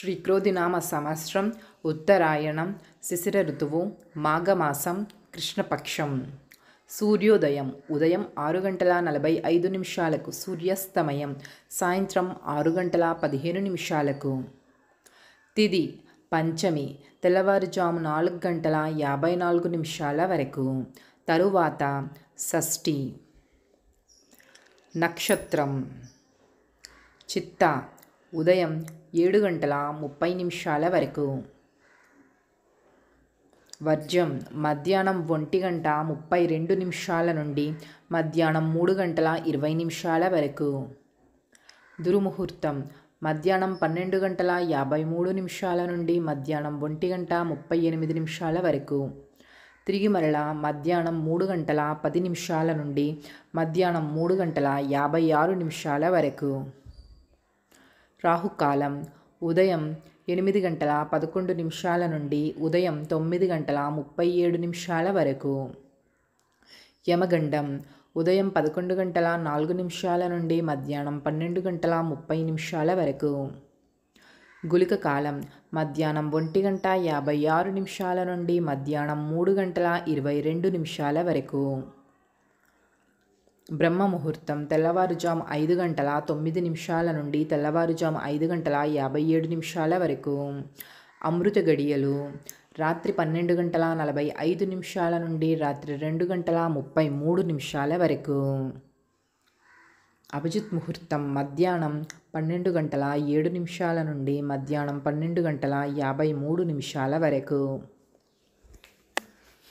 శ్రీక్రోధినామ సంవత్సరం ఉత్తరాయణం శిశిర ఋతువు మాఘమాసం కృష్ణపక్షం. సూర్యోదయం ఉదయం 6:45 సూర్యాస్తమయం సాయంత్రం 6:15. తిథి పంచమి తెల్లవారుజాము 4:54 వరకు. తరువాత షష్ఠి. నక్షత్రం చిత్త ఉదయం 7:30 వరకు. వర్జం మధ్యాహ్నం 1:32 నుండి మధ్యాహ్నం 3:20 వరకు. దుర్ముహూర్తం మధ్యాహ్నం 12:53 నుండి మధ్యాహ్నం 1:38 వరకు. తిరిగి మరలా మధ్యాహ్నం 3:10 నుండి మధ్యాహ్నం 3:56 వరకు. రాహుకాలం ఉదయం 8:11 నుండి ఉదయం 9:37 వరకు. యమగండం ఉదయం 11:04 నుండి మధ్యాహ్నం 12:30 వరకు. గుళిక కాలం మధ్యాహ్నం 1:56 నుండి మధ్యాహ్నం 3:22 వరకు. బ్రహ్మ ముహూర్తం తెల్లవారుజాము 5:09 నుండి తెల్లవారుజాము 5:57 వరకు. అమృత గడియలు రాత్రి 12:45 నుండి రాత్రి 2:33 వరకు. అభిజిత్ ముహూర్తం మధ్యాహ్నం 12:07 నుండి మధ్యాహ్నం 12:53 వరకు.